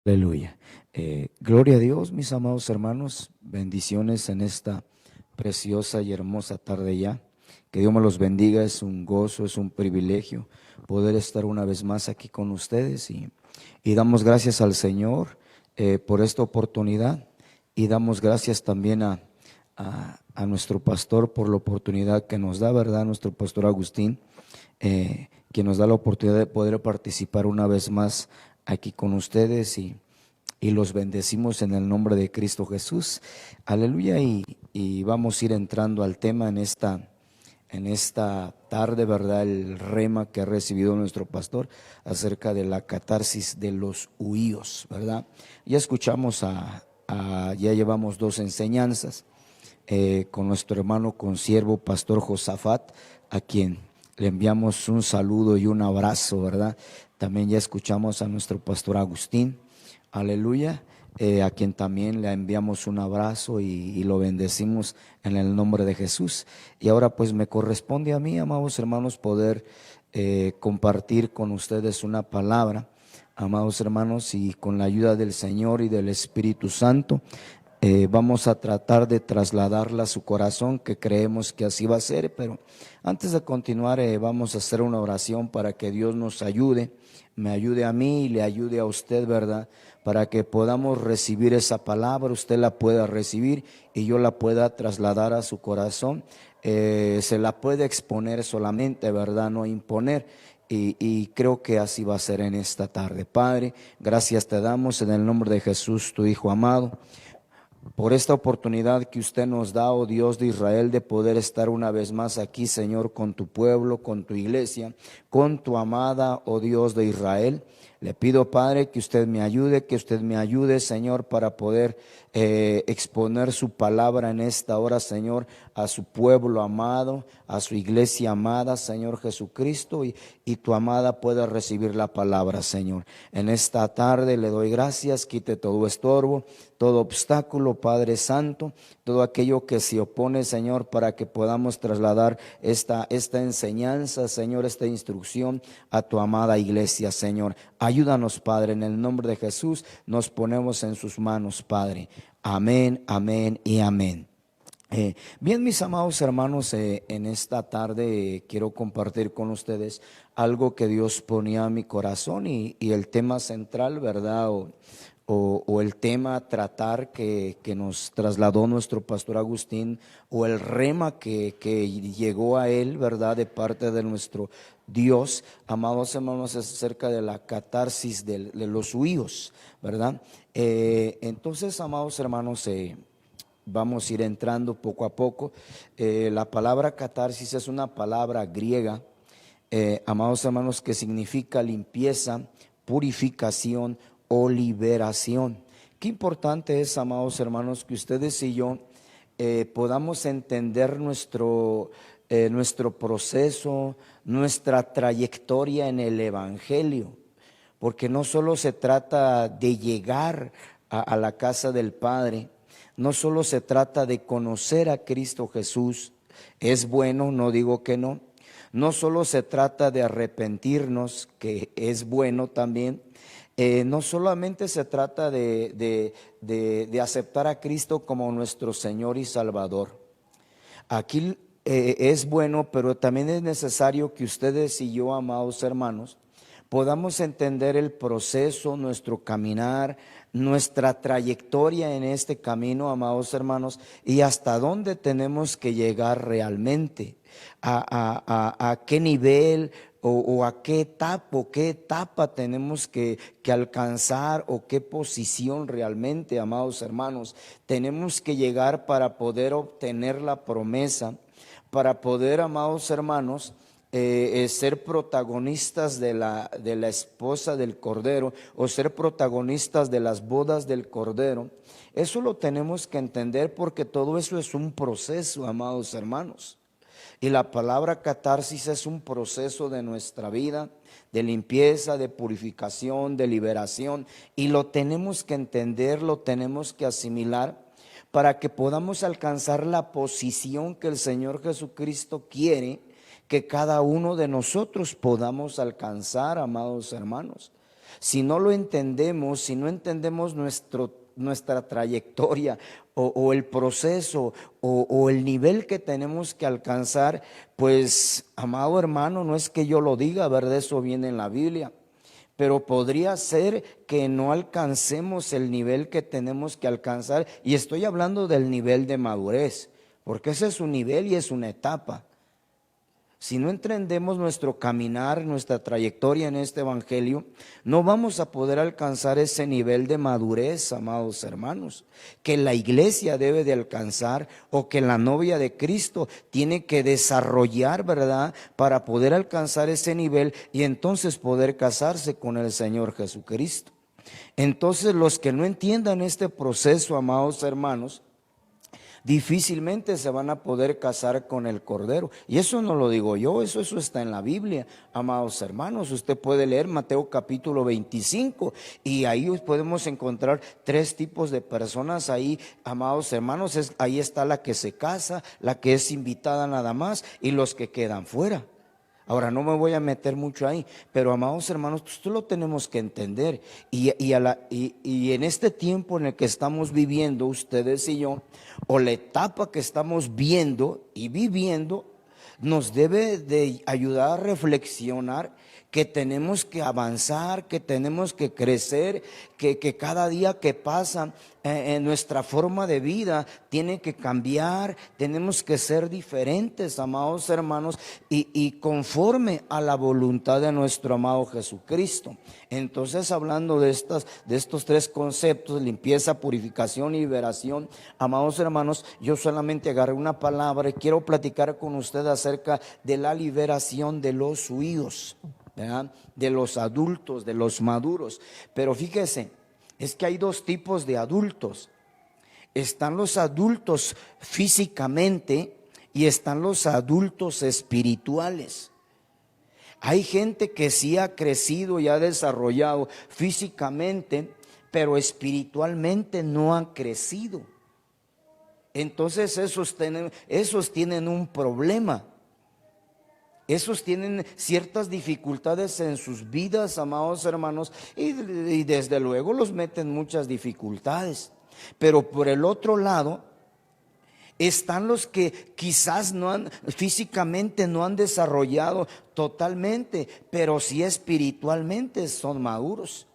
Aleluya. Gloria a Dios, mis amados hermanos. Bendiciones en esta preciosa y hermosa tarde ya. Que Dios me los bendiga. Es un gozo, es un privilegio poder estar una vez más aquí con ustedes. Y damos gracias al Señor por esta oportunidad. Y damos gracias también a nuestro pastor por la oportunidad que nos da, ¿verdad? Nuestro pastor Agustín, que nos da la oportunidad de poder participar una vez más aquí con ustedes y los bendecimos en el nombre de Cristo Jesús. Aleluya. Y vamos a ir entrando al tema en esta tarde, ¿verdad? El rema que ha recibido nuestro pastor acerca de la catarsis de los huíos, ¿verdad? Ya escuchamos ya llevamos dos enseñanzas con nuestro hermano consiervo pastor Josafat, a quien le enviamos un saludo y un abrazo, ¿verdad? También ya escuchamos a nuestro pastor Agustín, aleluya, a quien también le enviamos un abrazo y lo bendecimos en el nombre de Jesús. Y ahora pues me corresponde a mí, amados hermanos, poder compartir con ustedes una palabra, amados hermanos, y con la ayuda del Señor y del Espíritu Santo. Vamos a tratar de trasladarla a su corazón, que creemos que así va a ser, pero antes de continuar vamos a hacer una oración para que Dios nos ayude, me ayude a mí y le ayude a usted, ¿verdad? Para que podamos recibir esa palabra, usted la pueda recibir y yo la pueda trasladar a su corazón. Se la puede exponer solamente, ¿verdad? No imponer. Y creo que así va a ser en esta tarde. Padre, gracias te damos en el nombre de Jesús, tu Hijo amado, por esta oportunidad que usted nos da, oh Dios de Israel, de poder estar una vez más aquí, Señor, con tu pueblo, con tu iglesia, con tu amada, oh Dios de Israel. Le pido, Padre, que usted me ayude, Señor, para poder exponer su palabra en esta hora, Señor, a su pueblo amado, a su iglesia amada, Señor Jesucristo, y tu amada pueda recibir la palabra, Señor. En esta tarde le doy gracias, quite todo estorbo, todo obstáculo, Padre Santo, todo aquello que se opone, Señor, para que podamos trasladar esta enseñanza, Señor, esta instrucción a tu amada iglesia, Señor. Ayúdanos, Padre, en el nombre de Jesús, nos ponemos en sus manos, Padre. Amén, amén y amén. Bien, mis amados hermanos, en esta tarde quiero compartir con ustedes algo que Dios ponía a mi corazón y el tema central, ¿verdad? O el tema a tratar que nos trasladó nuestro pastor Agustín, o el rema que llegó a él, ¿verdad? De parte de nuestro Dios, amados hermanos, es acerca de la catarsis de los huíos, ¿verdad? Entonces, amados hermanos, vamos a ir entrando poco a poco. La palabra catarsis es una palabra griega, amados hermanos, que significa limpieza, purificación o liberación. Qué importante es, amados hermanos, que ustedes y yo podamos entender nuestro proceso, nuestra trayectoria en el Evangelio, porque no solo se trata de llegar a la casa del Padre, no solo se trata de conocer a Cristo Jesús, es bueno, no digo que no. No solo se trata de arrepentirnos, que es bueno también. No solamente se trata de aceptar a Cristo como nuestro Señor y Salvador. Aquí es bueno, pero también es necesario que ustedes y yo, amados hermanos, podamos entender el proceso, nuestro caminar, nuestra trayectoria en este camino, amados hermanos, y hasta dónde tenemos que llegar realmente, a qué nivel o a qué etapa tenemos que alcanzar, o qué posición realmente, amados hermanos, tenemos que llegar para poder obtener la promesa, para poder, amados hermanos, ser protagonistas de la esposa del Cordero, o ser protagonistas de las bodas del Cordero. Eso lo tenemos que entender, porque todo eso es un proceso, amados hermanos. Y la palabra catarsis es un proceso de nuestra vida, de limpieza, de purificación, de liberación, y lo tenemos que entender, lo tenemos que asimilar, para que podamos alcanzar la posición que el Señor Jesucristo quiere que cada uno de nosotros podamos alcanzar, amados hermanos. Si no lo entendemos, si no entendemos nuestra trayectoria o el proceso o el nivel que tenemos que alcanzar, pues, amado hermano, no es que yo lo diga, ¿verdad? Eso viene en la Biblia. Pero podría ser que no alcancemos el nivel que tenemos que alcanzar. Y estoy hablando del nivel de madurez, porque ese es un nivel y es una etapa. Si no entendemos nuestro caminar, nuestra trayectoria en este evangelio, no vamos a poder alcanzar ese nivel de madurez, amados hermanos, que la iglesia debe de alcanzar o que la novia de Cristo tiene que desarrollar, ¿verdad? Para poder alcanzar ese nivel y entonces poder casarse con el Señor Jesucristo. Entonces, los que no entiendan este proceso, amados hermanos, difícilmente se van a poder casar con el Cordero. Y eso no lo digo yo, eso está en la Biblia, amados hermanos. Usted puede leer Mateo capítulo 25 y ahí podemos encontrar 3 tipos de personas ahí, amados hermanos. Ahí está la que se casa, la que es invitada nada más y los que quedan fuera. Ahora no me voy a meter mucho ahí, pero amados hermanos, pues esto lo tenemos que entender y en este tiempo en el que estamos viviendo ustedes y yo, o la etapa que estamos viendo y viviendo, nos debe de ayudar a reflexionar que tenemos que avanzar, que tenemos que crecer, que cada día que pasa en nuestra forma de vida tiene que cambiar, tenemos que ser diferentes, amados hermanos, y conforme a la voluntad de nuestro amado Jesucristo. Entonces, hablando de estos 3 conceptos, limpieza, purificación y liberación, amados hermanos, yo solamente agarré una palabra y quiero platicar con usted acerca de la liberación de los huíos, ¿verdad? De los adultos, de los maduros. Pero fíjese, es que hay 2 tipos de adultos. Están los adultos físicamente y están los adultos espirituales. Hay gente que sí ha crecido y ha desarrollado físicamente, pero espiritualmente no han crecido. Entonces esos tienen un problema. Esos tienen ciertas dificultades en sus vidas, amados hermanos, y desde luego los meten muchas dificultades. Pero por el otro lado están los que quizás físicamente no han desarrollado totalmente, pero sí espiritualmente son maduros.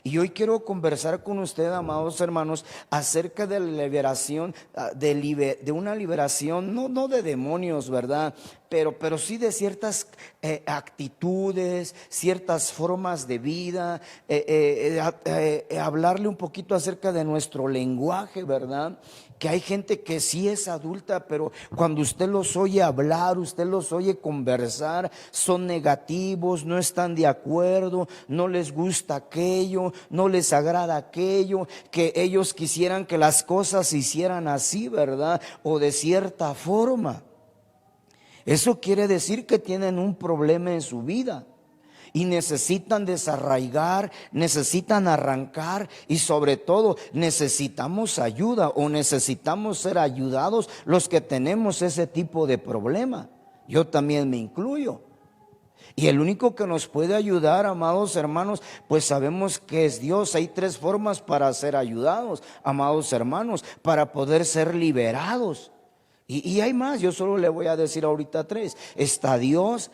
Y hoy quiero conversar con usted, amados hermanos, acerca de la liberación, de una liberación, no de demonios, ¿verdad? Pero sí de ciertas actitudes, ciertas formas de vida, hablarle un poquito acerca de nuestro lenguaje, ¿verdad? Que hay gente que sí es adulta, pero cuando usted los oye hablar, usted los oye conversar, son negativos, no están de acuerdo, no les gusta aquello, no les agrada aquello, que ellos quisieran que las cosas se hicieran así, ¿verdad? O de cierta forma. Eso quiere decir que tienen un problema en su vida. Y necesitan desarraigar, necesitan arrancar y sobre todo necesitamos ayuda o necesitamos ser ayudados los que tenemos ese tipo de problema. Yo también me incluyo. Y el único que nos puede ayudar, amados hermanos, pues sabemos que es Dios. Hay 3 formas para ser ayudados, amados hermanos, para poder ser liberados. Y hay más, yo solo le voy a decir ahorita 3. Está Dios,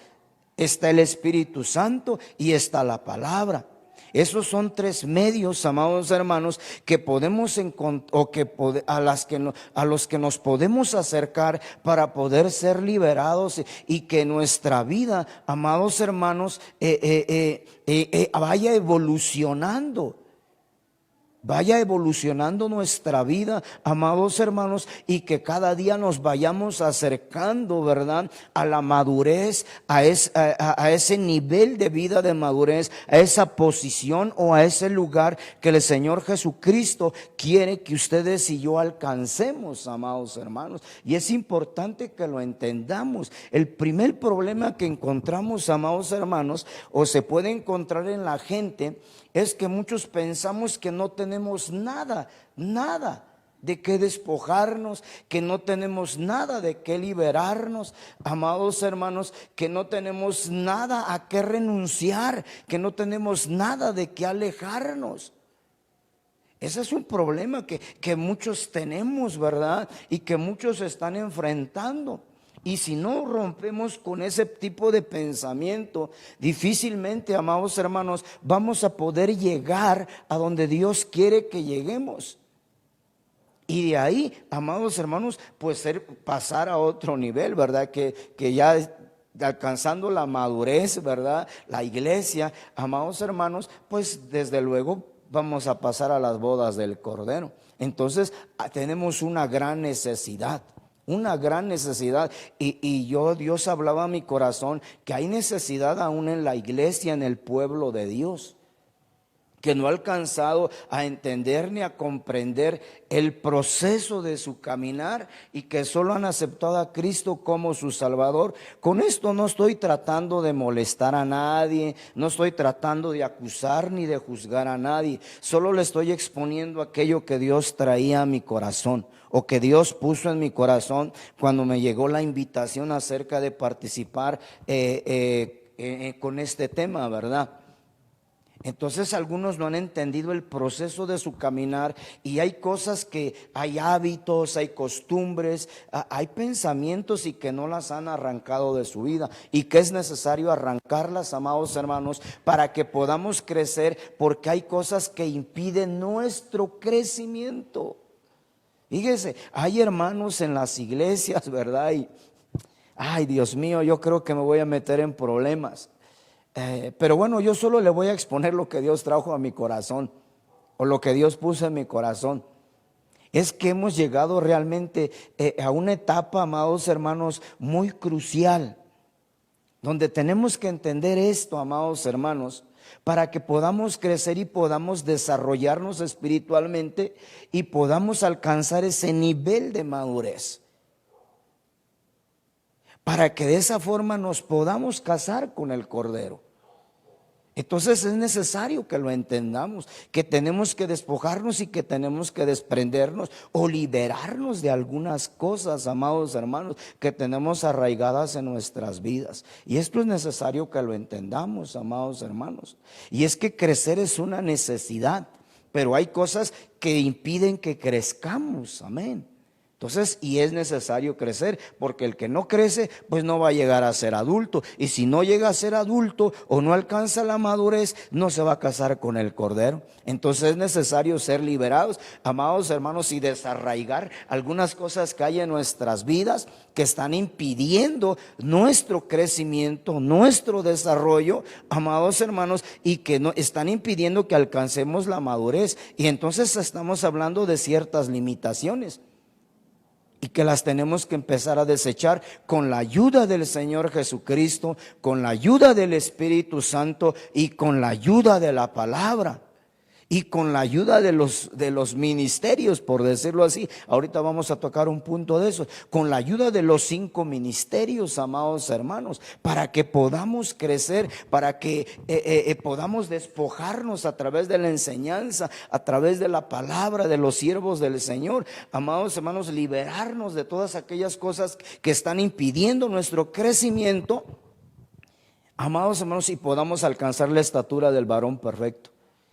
está el Espíritu Santo y está la palabra. Esos son 3 medios, amados hermanos, que podemos encontrar a los que nos podemos acercar para poder ser liberados y que nuestra vida, amados hermanos, vaya evolucionando. Vaya evolucionando nuestra vida, amados hermanos, y que cada día nos vayamos acercando, ¿verdad? A la madurez, a ese nivel de vida de madurez, a esa posición o a ese lugar que el Señor Jesucristo quiere que ustedes y yo alcancemos, amados hermanos. Y es importante que lo entendamos. El primer problema que encontramos, amados hermanos, o se puede encontrar en la gente, es que muchos pensamos que no tenemos nada. de qué despojarnos, que no tenemos nada de qué liberarnos, amados hermanos, que no tenemos nada a qué renunciar, que no tenemos nada de qué alejarnos. Ese es un problema que muchos tenemos, ¿verdad? Y que muchos están enfrentando. Y si no rompemos con ese tipo de pensamiento, difícilmente, amados hermanos, vamos a poder llegar a donde Dios quiere que lleguemos. Y de ahí, amados hermanos, pues pasar a otro nivel, ¿verdad? Que ya alcanzando la madurez, ¿verdad? La iglesia, amados hermanos, pues desde luego vamos a pasar a las bodas del Cordero. Entonces tenemos una gran necesidad. Una gran necesidad, y Dios hablaba a mi corazón que hay necesidad aún en la iglesia, en el pueblo de Dios, que no ha alcanzado a entender ni a comprender el proceso de su caminar y que solo han aceptado a Cristo como su Salvador. Con esto no estoy tratando de molestar a nadie, no estoy tratando de acusar ni de juzgar a nadie, solo le estoy exponiendo aquello que Dios traía a mi corazón, o que Dios puso en mi corazón cuando me llegó la invitación acerca de participar con este tema, ¿verdad? Entonces algunos no han entendido el proceso de su caminar, y hay cosas hay hábitos, hay costumbres, hay pensamientos y que no las han arrancado de su vida, y que es necesario arrancarlas, amados hermanos, para que podamos crecer, porque hay cosas que impiden nuestro crecimiento. Fíjese, hay hermanos en las iglesias, ¿verdad? Y, ay, Dios mío, yo creo que me voy a meter en problemas. Pero bueno, yo solo le voy a exponer lo que Dios trajo a mi corazón, o lo que Dios puso en mi corazón. Es que hemos llegado realmente a una etapa, amados hermanos, muy crucial, donde tenemos que entender esto, amados hermanos, para que podamos crecer y podamos desarrollarnos espiritualmente y podamos alcanzar ese nivel de madurez, para que de esa forma nos podamos casar con el Cordero. Entonces es necesario que lo entendamos, que tenemos que despojarnos y que tenemos que desprendernos o liberarnos de algunas cosas, amados hermanos, que tenemos arraigadas en nuestras vidas. Y esto es necesario que lo entendamos, amados hermanos. Y es que crecer es una necesidad, pero hay cosas que impiden que crezcamos, amén. Entonces, y es necesario crecer, porque el que no crece, pues no va a llegar a ser adulto. Y si no llega a ser adulto o no alcanza la madurez, no se va a casar con el Cordero. Entonces es necesario ser liberados, amados hermanos, y desarraigar algunas cosas que hay en nuestras vidas que están impidiendo nuestro crecimiento, nuestro desarrollo, amados hermanos, y que no están impidiendo que alcancemos la madurez. Y entonces estamos hablando de ciertas limitaciones, y que las tenemos que empezar a desechar con la ayuda del Señor Jesucristo, con la ayuda del Espíritu Santo y con la ayuda de la palabra y con la ayuda de los ministerios, por decirlo así. Ahorita vamos a tocar un punto de eso, con la ayuda de los 5 ministerios, amados hermanos, para que podamos crecer, para que podamos despojarnos a través de la enseñanza, a través de la palabra de los siervos del Señor, amados hermanos, liberarnos de todas aquellas cosas que están impidiendo nuestro crecimiento, amados hermanos, y podamos alcanzar la estatura del varón perfecto.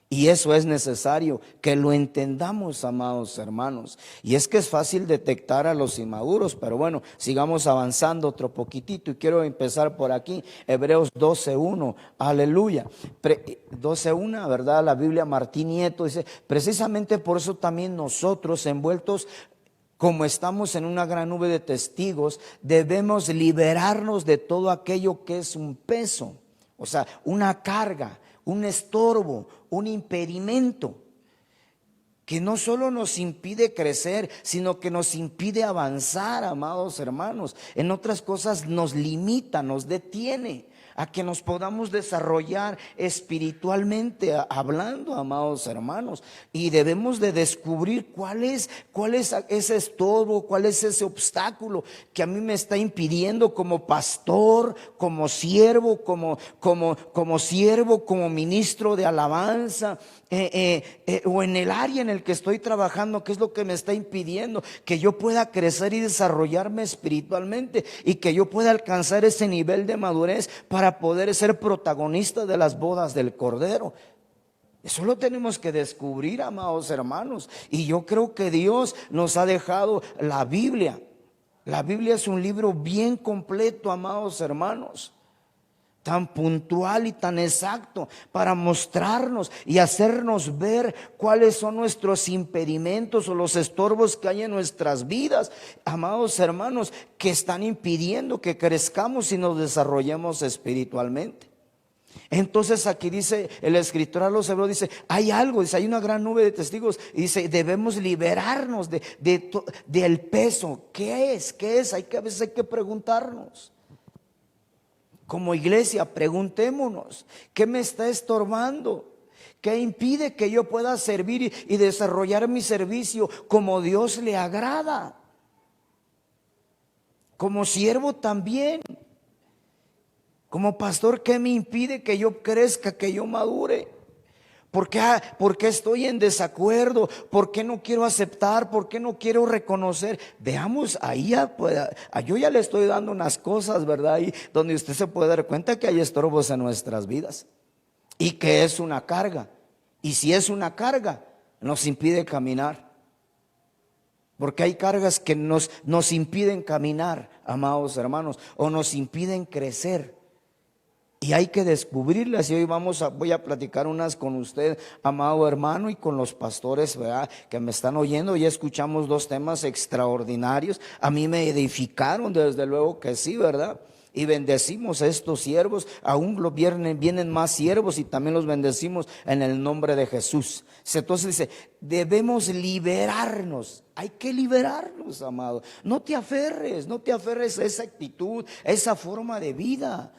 Y eso es necesario que lo entendamos, amados hermanos. Y es que es fácil detectar a los inmaduros, pero bueno, sigamos avanzando otro poquitito. Y quiero empezar por aquí, Hebreos 12:1, aleluya. 12:1, ¿verdad? La Biblia Martín Nieto dice, precisamente por eso también nosotros, envueltos como estamos en una gran nube de testigos, debemos liberarnos de todo aquello que es un peso, o sea, una carga, un estorbo, un impedimento que no solo nos impide crecer, sino que nos impide avanzar, amados hermanos. En otras cosas nos limita, nos detiene. a que nos podamos desarrollar espiritualmente hablando, amados hermanos. Y debemos de descubrir cuál es ese estorbo, cuál es ese obstáculo que a mí me está impidiendo como pastor, como siervo, como siervo, como ministro de alabanza, o en el área en el que estoy trabajando. ¿Qué es lo que me está impidiendo que yo pueda crecer y desarrollarme espiritualmente y que yo pueda alcanzar ese nivel de madurez para poder ser protagonista de las bodas del Cordero? Eso lo tenemos que descubrir, amados hermanos. Y yo creo que Dios nos ha dejado la Biblia. La Biblia es un libro bien completo, amados hermanos, tan puntual y tan exacto para mostrarnos y hacernos ver cuáles son nuestros impedimentos o los estorbos que hay en nuestras vidas, amados hermanos, que están impidiendo que crezcamos y nos desarrollemos espiritualmente. Entonces aquí dice el escritor a los hebreos, dice, hay algo, dice, hay una gran nube de testigos, y dice, debemos liberarnos del peso. ¿Qué es? A veces hay que preguntarnos. Como iglesia, preguntémonos, ¿qué me está estorbando? ¿Qué impide que yo pueda servir y desarrollar mi servicio como Dios le agrada? Como siervo también. Como pastor, ¿qué me impide que yo crezca, que yo madure? ¿Por qué estoy en desacuerdo? ¿Por qué no quiero aceptar? ¿Por qué no quiero reconocer? Veamos, ahí yo ya le estoy dando unas cosas, ¿verdad? Ahí donde usted se puede dar cuenta que hay estorbos en nuestras vidas y que es una carga. Y si es una carga, nos impide caminar. Porque hay cargas que nos impiden caminar, amados hermanos, o nos impiden crecer. Y hay que descubrirlas, y hoy voy a platicar unas con usted, amado hermano, y con los pastores, ¿verdad?, que me están oyendo. Ya escuchamos dos temas extraordinarios. A mí me edificaron, desde luego que sí, ¿verdad? Y bendecimos a estos siervos. Aún vienen más siervos y también los bendecimos en el nombre de Jesús. Entonces dice, debemos liberarnos. Hay que liberarnos, amado. No te aferres a esa actitud, a esa forma de vida.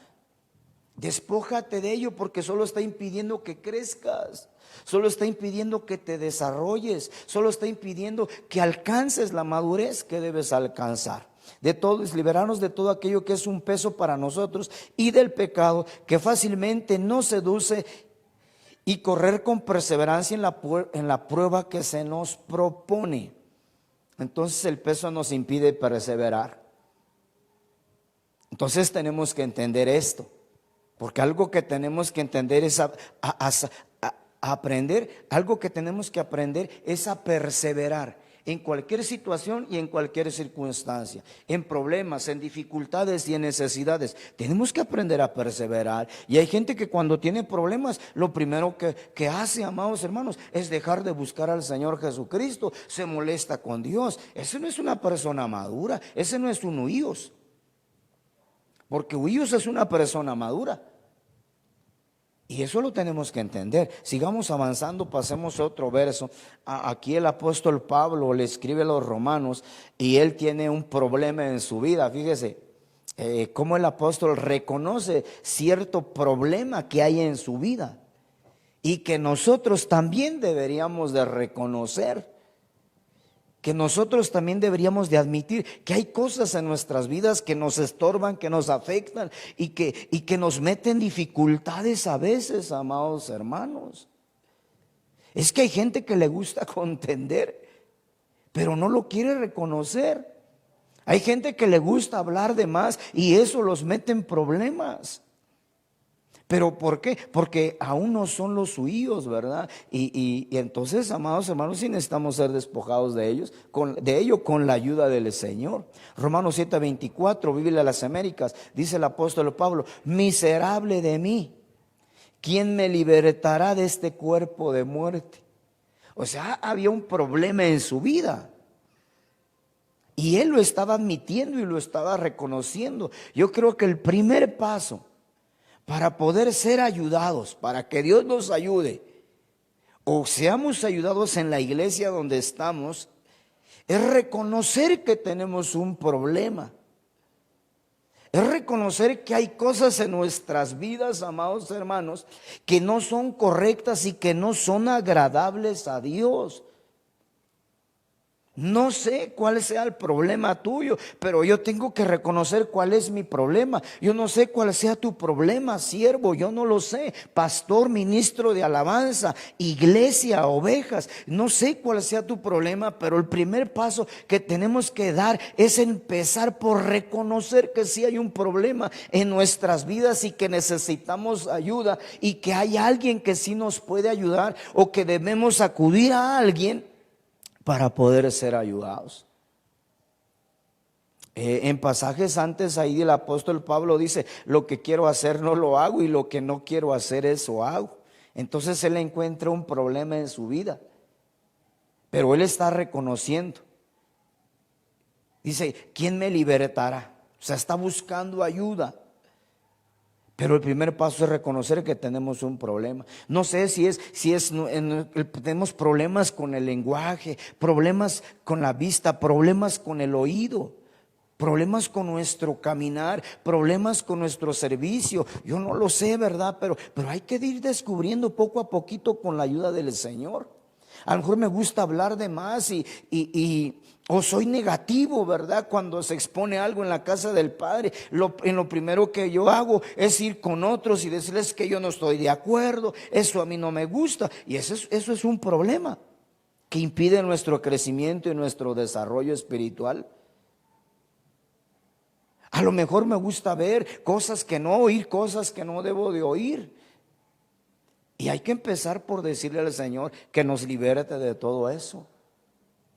Despójate de ello, porque solo está impidiendo que crezcas, solo está impidiendo que te desarrolles, solo está impidiendo que alcances la madurez que debes alcanzar. Liberarnos de todo aquello que es un peso para nosotros y del pecado que fácilmente nos seduce, y correr con perseverancia en la prueba que se nos propone. Entonces el peso nos impide perseverar. Entonces tenemos que entender esto. Porque algo que tenemos que entender es aprender, algo que tenemos que aprender es a perseverar en cualquier situación y en cualquier circunstancia, en problemas, en dificultades y en necesidades. Tenemos que aprender a perseverar. Y hay gente que cuando tiene problemas, lo primero que hace, amados hermanos, es dejar de buscar al Señor Jesucristo, se molesta con Dios. Ese no es una persona madura, ese no es un huíos. Porque huíos es una persona madura. Y eso lo tenemos que entender. Sigamos avanzando, pasemos a otro verso. Aquí el apóstol Pablo le escribe a los romanos y él tiene un problema en su vida. Fíjese cómo el apóstol reconoce cierto problema que hay en su vida y que nosotros también deberíamos de reconocer. Que nosotros también deberíamos de admitir que hay cosas en nuestras vidas que nos estorban, que nos afectan y que nos meten dificultades a veces, amados hermanos. Es que hay gente que le gusta contender, pero no lo quiere reconocer. Hay gente que le gusta hablar de más y eso los mete en problemas. ¿Pero por qué? Porque aún no son los suyos, ¿verdad? Y entonces, amados hermanos, sí necesitamos ser despojados de ello con la ayuda del Señor. Romanos 7:24, Biblia de las Américas, dice el apóstol Pablo: miserable de mí, ¿quién me libertará de este cuerpo de muerte? O sea, había un problema en su vida. Y él lo estaba admitiendo y lo estaba reconociendo. Yo creo que el primer paso para poder ser ayudados, para que Dios nos ayude, o seamos ayudados en la iglesia donde estamos, es reconocer que tenemos un problema. Es reconocer que hay cosas en nuestras vidas, amados hermanos, que no son correctas y que no son agradables a Dios. No sé cuál sea el problema tuyo, pero yo tengo que reconocer cuál es mi problema. Yo no sé cuál sea tu problema, siervo, yo no lo sé. Pastor, ministro de alabanza, iglesia, ovejas, no sé cuál sea tu problema, pero el primer paso que tenemos que dar es empezar por reconocer que sí hay un problema en nuestras vidas y que necesitamos ayuda y que hay alguien que sí nos puede ayudar o que debemos acudir a alguien para poder ser ayudados. En pasajes antes ahí el apóstol Pablo dice, lo que quiero hacer no lo hago y lo que no quiero hacer eso hago. Entonces él encuentra un problema en su vida, pero él está reconociendo. Dice, ¿quién me libertará? O sea, está buscando ayuda. Pero el primer paso es reconocer que tenemos un problema. No sé si tenemos problemas con el lenguaje, problemas con la vista, problemas con el oído, problemas con nuestro caminar, problemas con nuestro servicio. Yo no lo sé, ¿verdad? Pero hay que ir descubriendo poco a poquito con la ayuda del Señor. A lo mejor me gusta hablar de más o soy negativo, ¿verdad? Cuando se expone algo en la casa del Padre, en lo primero que yo hago es ir con otros y decirles que yo no estoy de acuerdo, eso a mí no me gusta. Y eso es un problema que impide nuestro crecimiento y nuestro desarrollo espiritual. A lo mejor me gusta ver cosas que no, oír cosas que no debo de oír. Y hay que empezar por decirle al Señor que nos liberte de todo eso,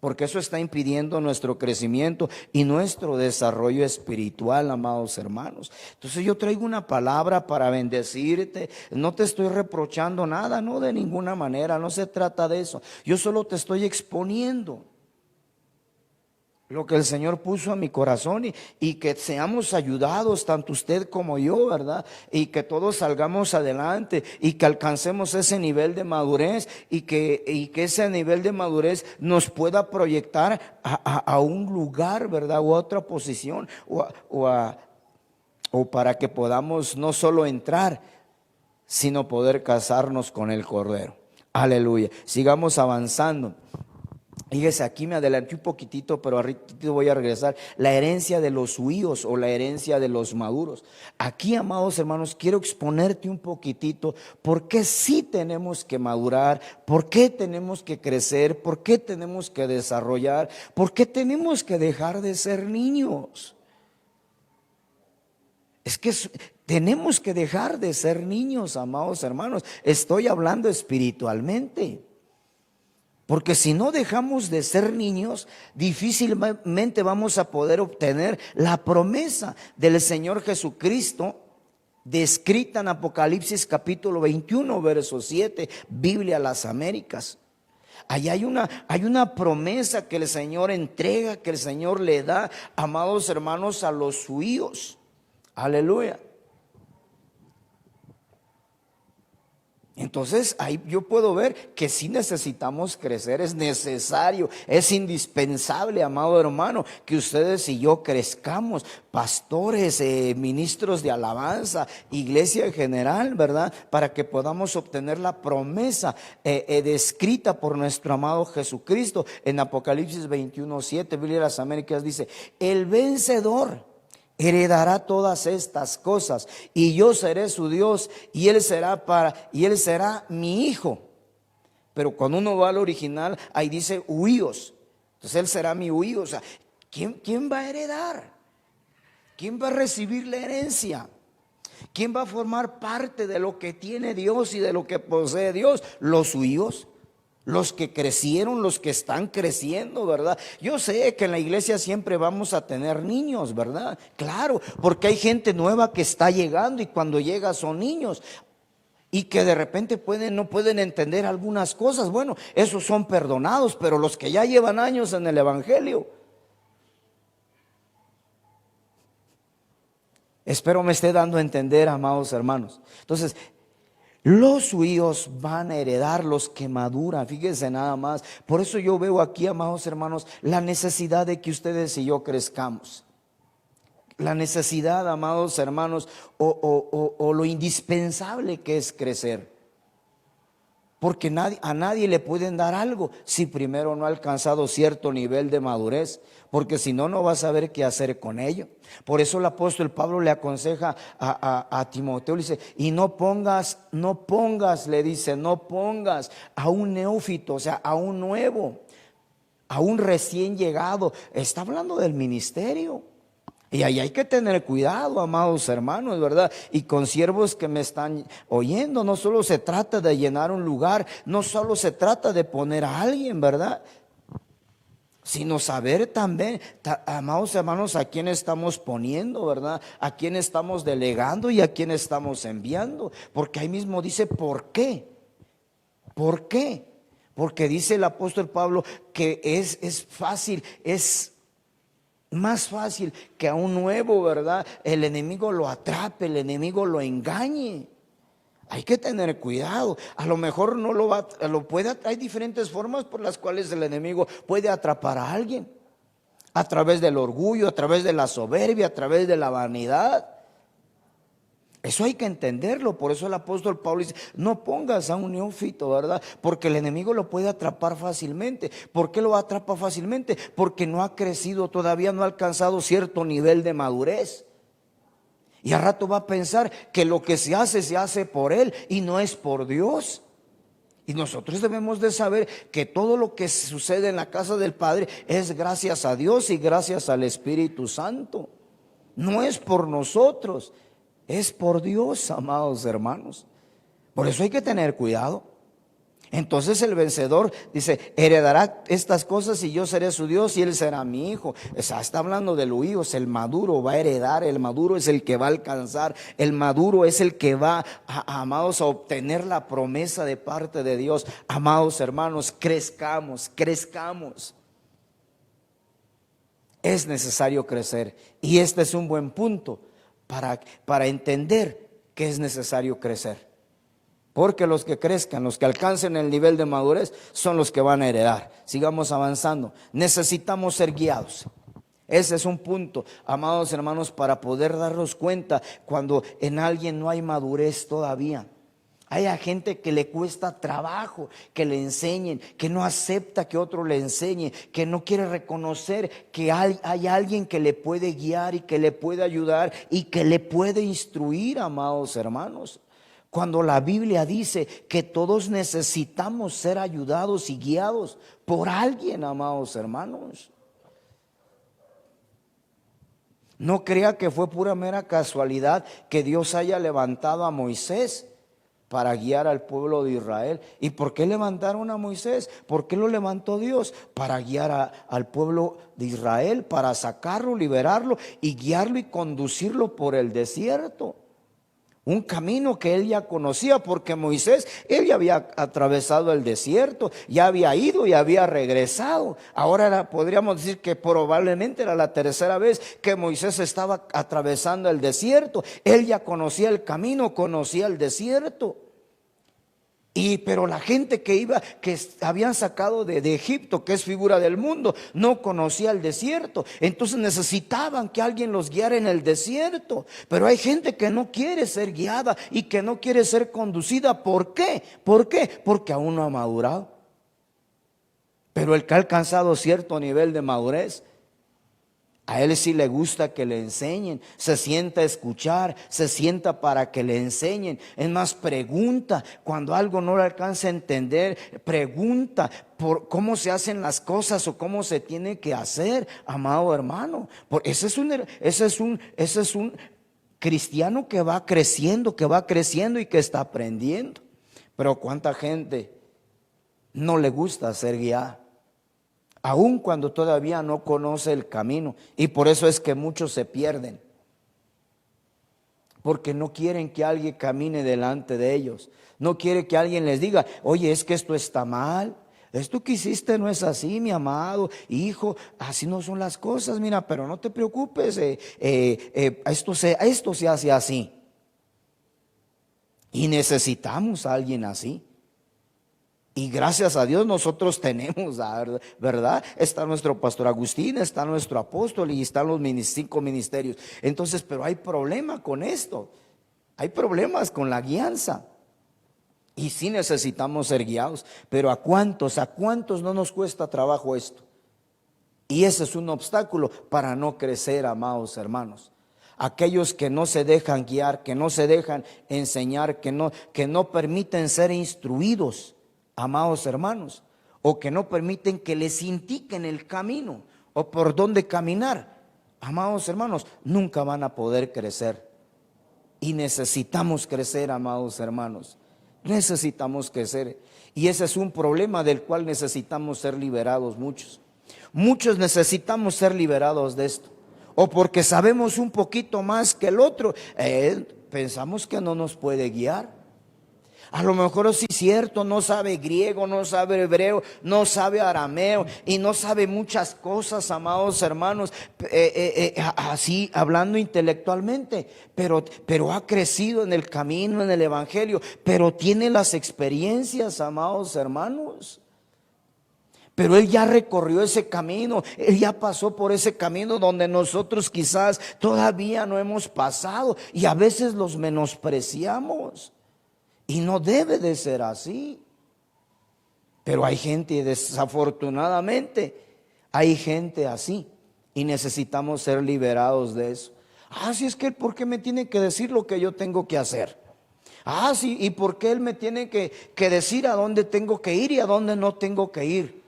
porque eso está impidiendo nuestro crecimiento y nuestro desarrollo espiritual, amados hermanos. Entonces yo traigo una palabra para bendecirte. No te estoy reprochando nada, no, de ninguna manera, no se trata de eso. Yo solo te estoy exponiendo lo que el Señor puso a mi corazón y que seamos ayudados, tanto usted como yo, ¿verdad? Y que todos salgamos adelante y que alcancemos ese nivel de madurez y que ese nivel de madurez nos pueda proyectar a un lugar, ¿verdad? O a otra posición o para que podamos no solo entrar, sino poder casarnos con el Cordero. Aleluya. Sigamos avanzando. Fíjese, aquí me adelanté un poquitito, pero ahorita voy a regresar. La herencia de los huíos o la herencia de los maduros. Aquí, amados hermanos, quiero exponerte un poquitito por qué sí tenemos que madurar, por qué tenemos que crecer, por qué tenemos que desarrollar, por qué tenemos que dejar de ser niños. Es que tenemos que dejar de ser niños, amados hermanos. Estoy hablando espiritualmente. Porque si no dejamos de ser niños, difícilmente vamos a poder obtener la promesa del Señor Jesucristo, descrita en Apocalipsis capítulo 21, verso 7, Biblia a las Américas. Ahí hay una promesa que el Señor entrega, que el Señor le da, amados hermanos, a los judíos. Aleluya. Entonces ahí yo puedo ver que sí necesitamos crecer, es necesario, es indispensable, amado hermano, que ustedes y yo crezcamos, pastores, ministros de alabanza, iglesia en general, ¿verdad? Para que podamos obtener la promesa descrita por nuestro amado Jesucristo en Apocalipsis 21:7, Biblia de las Américas dice, el vencedor heredará todas estas cosas y yo seré su Dios y él será mi hijo. Pero cuando uno va al original, ahí dice huíos. Entonces él será mi huío. O sea, ¿quién va a heredar? ¿Quién va a recibir la herencia? ¿Quién va a formar parte de lo que tiene Dios y de lo que posee Dios? Los huíos. Los que crecieron, los que están creciendo, ¿verdad? Yo sé que en la iglesia siempre vamos a tener niños, ¿verdad? Claro, porque hay gente nueva que está llegando y cuando llega son niños y que de repente no pueden entender algunas cosas. Bueno, esos son perdonados, pero los que ya llevan años en el evangelio, espero me esté dando a entender, amados hermanos. Entonces, los judíos van a heredar los que maduran, fíjense nada más. Por eso yo veo aquí, amados hermanos, la necesidad de que ustedes y yo crezcamos. la necesidad, amados hermanos, o lo indispensable que es crecer. Porque a nadie le pueden dar algo si primero no ha alcanzado cierto nivel de madurez, porque si no, no va a saber qué hacer con ello. Por eso el apóstol Pablo le aconseja a Timoteo, le dice, y no pongas, le dice, no pongas a un neófito, o sea, a un nuevo, a un recién llegado. Está hablando del ministerio. Y ahí hay que tener cuidado, amados hermanos, ¿verdad? Y con siervos que me están oyendo, no solo se trata de llenar un lugar, no solo se trata de poner a alguien, ¿verdad? Sino saber también, amados hermanos, a quién estamos poniendo, ¿verdad? A quién estamos delegando y a quién estamos enviando. Porque ahí mismo dice, ¿por qué? ¿Por qué? Porque dice el apóstol Pablo que es fácil, es más fácil que a un nuevo, ¿verdad? El enemigo lo atrape, el enemigo lo engañe. Hay que tener cuidado. A lo mejor no lo puede. Hay diferentes formas por las cuales el enemigo puede atrapar a alguien. A través del orgullo, a través de la soberbia, a través de la vanidad. Eso hay que entenderlo. Por eso el apóstol Pablo dice, no pongas a un neófito, ¿verdad? Porque el enemigo lo puede atrapar fácilmente. ¿Por qué lo atrapa fácilmente? Porque no ha crecido, todavía no ha alcanzado cierto nivel de madurez. Y al rato va a pensar que lo que se hace por él y no es por Dios. Y nosotros debemos de saber que todo lo que sucede en la casa del Padre es gracias a Dios y gracias al Espíritu Santo. No es por nosotros. Es por Dios, amados hermanos. Por eso hay que tener cuidado. Entonces el vencedor dice, heredará estas cosas y yo seré su Dios y él será mi hijo. O sea, está hablando de los hijos. El maduro va a heredar, el maduro es el que va a alcanzar, el maduro es el que va, amados, a obtener la promesa de parte de Dios. Amados hermanos, crezcamos. Es necesario crecer y este es un buen punto para entender que es necesario crecer. Porque los que crezcan, los que alcancen el nivel de madurez son los que van a heredar. Sigamos avanzando. Necesitamos ser guiados. Ese es un punto, amados hermanos, para poder darnos cuenta cuando en alguien no hay madurez todavía. Hay a gente que le cuesta trabajo que le enseñen, que no acepta que otro le enseñe, que no quiere reconocer que hay alguien que le puede guiar y que le puede ayudar y que le puede instruir, amados hermanos. Cuando la Biblia dice que todos necesitamos ser ayudados y guiados por alguien, amados hermanos. No crea que fue pura mera casualidad que Dios haya levantado a Moisés para guiar al pueblo de Israel. ¿Y por qué levantaron a Moisés? ¿Por qué lo levantó Dios? Para guiar al pueblo de Israel, para sacarlo, liberarlo y guiarlo y conducirlo por el desierto. Un camino que él ya conocía, porque Moisés, él ya había atravesado el desierto, ya había ido y había regresado. Ahora podríamos decir que probablemente era la tercera vez que Moisés estaba atravesando el desierto. Él ya conocía el camino, conocía el desierto. Pero la gente que habían sacado de Egipto, que es figura del mundo, no conocía el desierto. Entonces necesitaban que alguien los guiara en el desierto. Pero hay gente que no quiere ser guiada y que no quiere ser conducida. ¿Por qué? Porque aún no ha madurado. Pero el que ha alcanzado cierto nivel de madurez, a él sí le gusta que le enseñen, se sienta a escuchar, se sienta para que le enseñen. Es más, pregunta cuando algo no le alcanza a entender, pregunta por cómo se hacen las cosas o cómo se tiene que hacer, amado hermano. Ese es un cristiano que va creciendo y que está aprendiendo. Pero cuánta gente no le gusta ser guiada, aun cuando todavía no conoce el camino. Y por eso es que muchos se pierden, porque no quieren que alguien camine delante de ellos. No quiere que alguien les diga, oye, es que esto está mal, esto que hiciste no es así, mi amado hijo, así no son las cosas, mira, pero no te preocupes, esto se hace así. Y necesitamos a alguien así. Y gracias a Dios nosotros tenemos, ¿verdad? Está nuestro pastor Agustín, está nuestro apóstol y están los 5 ministerios. Entonces, pero hay problema con esto. Hay problemas con la guianza. Y sí necesitamos ser guiados. Pero a cuántos no nos cuesta trabajo esto? Y ese es un obstáculo para no crecer, amados hermanos. Aquellos que no se dejan guiar, que no se dejan enseñar, que no permiten ser instruidos, amados hermanos, o que no permiten que les indiquen el camino o por dónde caminar, amados hermanos, nunca van a poder crecer. Y necesitamos crecer, amados hermanos, necesitamos crecer. Y ese es un problema del cual necesitamos ser liberados muchos necesitamos ser liberados de esto, o porque sabemos un poquito más que el otro, pensamos que no nos puede guiar. A lo mejor sí es cierto, no sabe griego, no sabe hebreo, no sabe arameo y no sabe muchas cosas, amados hermanos, así hablando intelectualmente, pero ha crecido en el camino, en el evangelio, pero tiene las experiencias, amados hermanos. Pero él ya recorrió ese camino, él ya pasó por ese camino donde nosotros quizás todavía no hemos pasado y a veces los menospreciamos. Y no debe de ser así. Pero hay gente, desafortunadamente, hay gente así. Y necesitamos ser liberados de eso. Si es que él, ¿por qué me tiene que decir lo que yo tengo que hacer? Sí, ¿y por qué él me tiene que decir a dónde tengo que ir y a dónde no tengo que ir?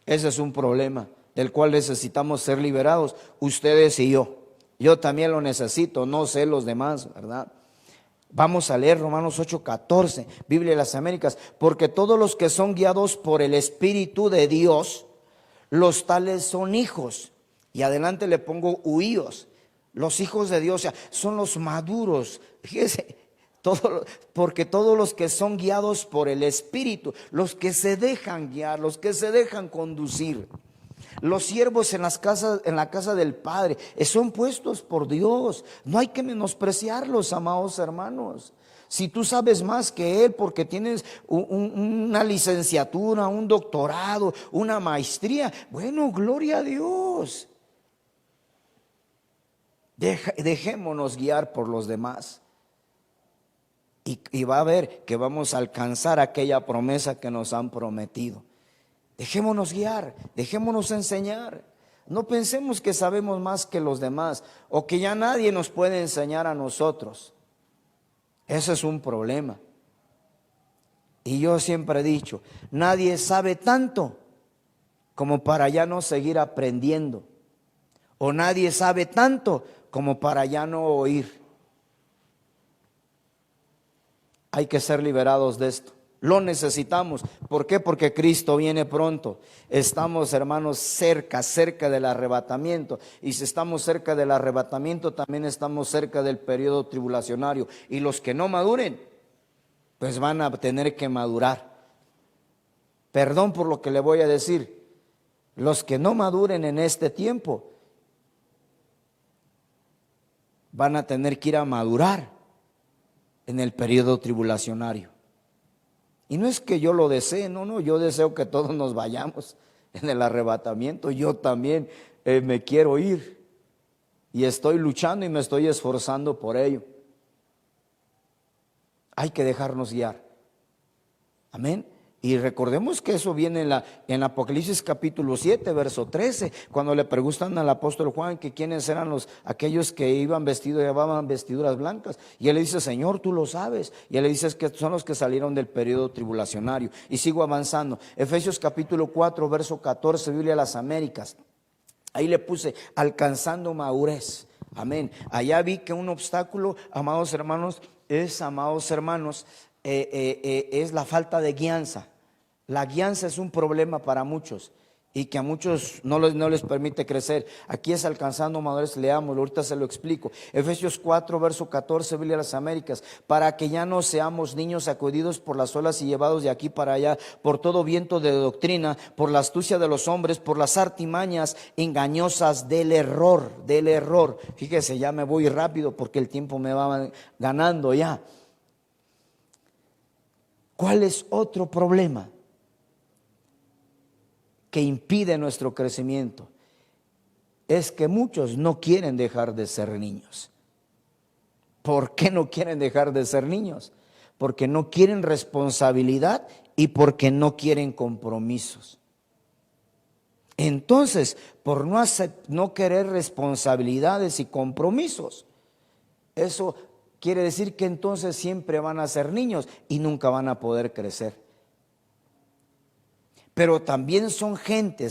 Ese es un problema del cual necesitamos ser liberados, ustedes y yo. Yo también lo necesito, no sé los demás, ¿verdad? Vamos a leer Romanos 8:14, Biblia de las Américas. Porque todos los que son guiados por el Espíritu de Dios, los tales son hijos. Y adelante le pongo huíos. Los hijos de Dios, o sea, son los maduros. Fíjese, porque todos los que son guiados por el Espíritu, los que se dejan guiar, los que se dejan conducir. Los siervos en la casa del Padre son puestos por Dios. No hay que menospreciarlos, amados hermanos. Si tú sabes más que él porque tienes una licenciatura, un doctorado, una maestría, bueno, gloria a Dios. Dejémonos guiar por los demás. Y va a ver que vamos a alcanzar aquella promesa que nos han prometido. Dejémonos guiar, dejémonos enseñar. No pensemos que sabemos más que los demás o que ya nadie nos puede enseñar a nosotros. Ese es un problema. Y yo siempre he dicho, nadie sabe tanto como para ya no seguir aprendiendo. O nadie sabe tanto como para ya no oír. Hay que ser liberados de esto. Lo necesitamos. ¿Por qué? Porque Cristo viene pronto. Estamos, hermanos, cerca del arrebatamiento. Y si estamos cerca del arrebatamiento, también estamos cerca del periodo tribulacionario. Y los que no maduren, pues van a tener que madurar. Perdón por lo que le voy a decir. Los que no maduren en este tiempo, van a tener que ir a madurar en el periodo tribulacionario. Y no es que yo lo desee, no, yo deseo que todos nos vayamos en el arrebatamiento. Yo también me quiero ir y estoy luchando y me estoy esforzando por ello. Hay que dejarnos guiar. Amén. Y recordemos que eso viene en Apocalipsis capítulo 7, verso 13, cuando le preguntan al apóstol Juan que quiénes eran aquellos que llevaban vestiduras blancas. Y él le dice, Señor, tú lo sabes. Y él le dice que son los que salieron del periodo tribulacionario. Y sigo avanzando. Efesios capítulo 4, verso 14, Biblia de las Américas. Ahí le puse, alcanzando madurez. Amén. Allá vi que un obstáculo, amados hermanos, es la falta de guianza. La guianza es un problema para muchos y que a muchos no les permite crecer. Aquí es alcanzando madurez, leámoslo, ahorita se lo explico. Efesios 4, verso 14, Biblia de las Américas. Para que ya no seamos niños sacudidos por las olas y llevados de aquí para allá, por todo viento de doctrina, por la astucia de los hombres, por las artimañas engañosas del error. Fíjese, ya me voy rápido porque el tiempo me va ganando ya. ¿Cuál es otro problema que impide nuestro crecimiento? Es que muchos no quieren dejar de ser niños. ¿Por qué no quieren dejar de ser niños? Porque no quieren responsabilidad y porque no quieren compromisos. Entonces, por no querer responsabilidades y compromisos, eso quiere decir que entonces siempre van a ser niños y nunca van a poder crecer. Pero también son gente,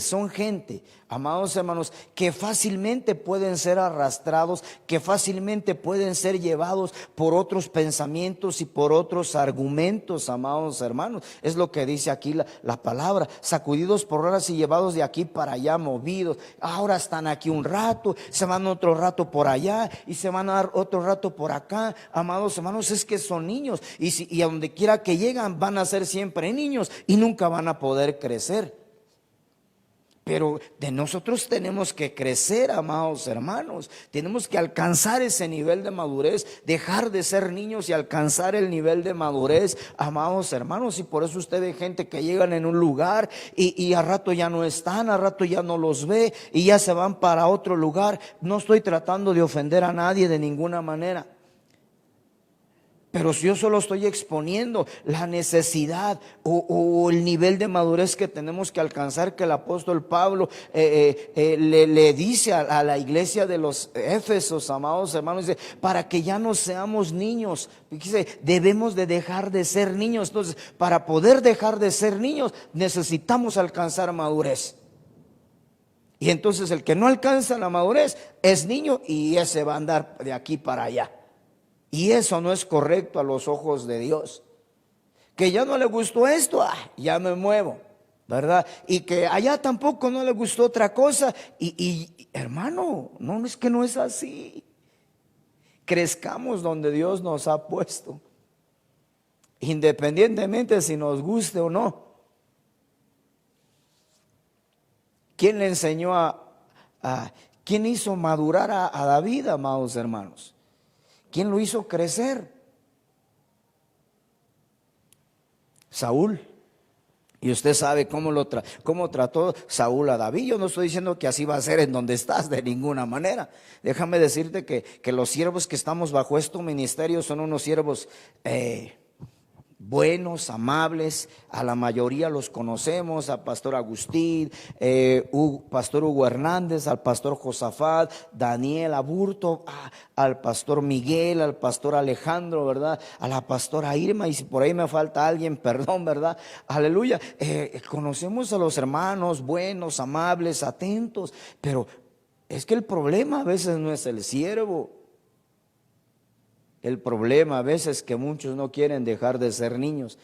amados hermanos, que fácilmente pueden ser arrastrados, que fácilmente pueden ser llevados por otros pensamientos y por otros argumentos, amados hermanos. Es lo que dice aquí la palabra, sacudidos por horas y llevados de aquí para allá, movidos. Ahora están aquí un rato, se van otro rato por allá y se van a dar otro rato por acá. Amados hermanos, es que son niños y a donde quiera que llegan van a ser siempre niños y nunca van a poder crecer. Pero de nosotros tenemos que crecer, amados hermanos. Tenemos que alcanzar ese nivel de madurez, dejar de ser niños y alcanzar el nivel de madurez, amados hermanos. Y por eso usted ve gente que llegan en un lugar y a rato ya no están, a rato ya no los ve y ya se van para otro lugar. No estoy tratando de ofender a nadie de ninguna manera, pero si yo solo estoy exponiendo la necesidad o el nivel de madurez que tenemos que alcanzar, que el apóstol Pablo le dice a la iglesia de los Éfesos, amados hermanos, dice, para que ya no seamos niños. Dice, debemos de dejar de ser niños. Entonces, para poder dejar de ser niños, necesitamos alcanzar madurez. Y entonces el que no alcanza la madurez es niño y ese va a andar de aquí para allá. Y eso no es correcto a los ojos de Dios. Que ya no le gustó esto, ya me muevo, ¿verdad? Y que allá tampoco no le gustó otra cosa. Y hermano, no es que no es así. Crezcamos donde Dios nos ha puesto, independientemente si nos guste o no. ¿Quién le enseñó quién hizo madurar a David, amados hermanos? ¿Quién lo hizo crecer? Saúl. Y usted sabe cómo trató Saúl a David. Yo no estoy diciendo que así va a ser en donde estás, de ninguna manera. Déjame decirte que los siervos que estamos bajo este ministerio son unos siervos buenos, amables. A la mayoría los conocemos, al pastor Agustín, pastor Hugo Hernández, al pastor Josafat, Daniel Aburto, al pastor Miguel, al pastor Alejandro, ¿verdad? A la pastora Irma, y si por ahí me falta alguien, perdón, ¿verdad? Aleluya. Conocemos a los hermanos buenos, amables, atentos, pero es que el problema a veces no es el siervo. El problema a veces es que muchos no quieren dejar de ser niños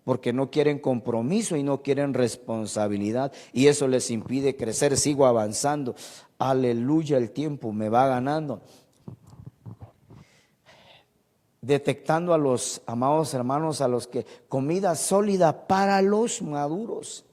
porque no quieren compromiso y no quieren responsabilidad, y eso les impide crecer. Sigo avanzando. Aleluya, el tiempo me va ganando. Detectando a los amados hermanos, a los que comida sólida para los maduros.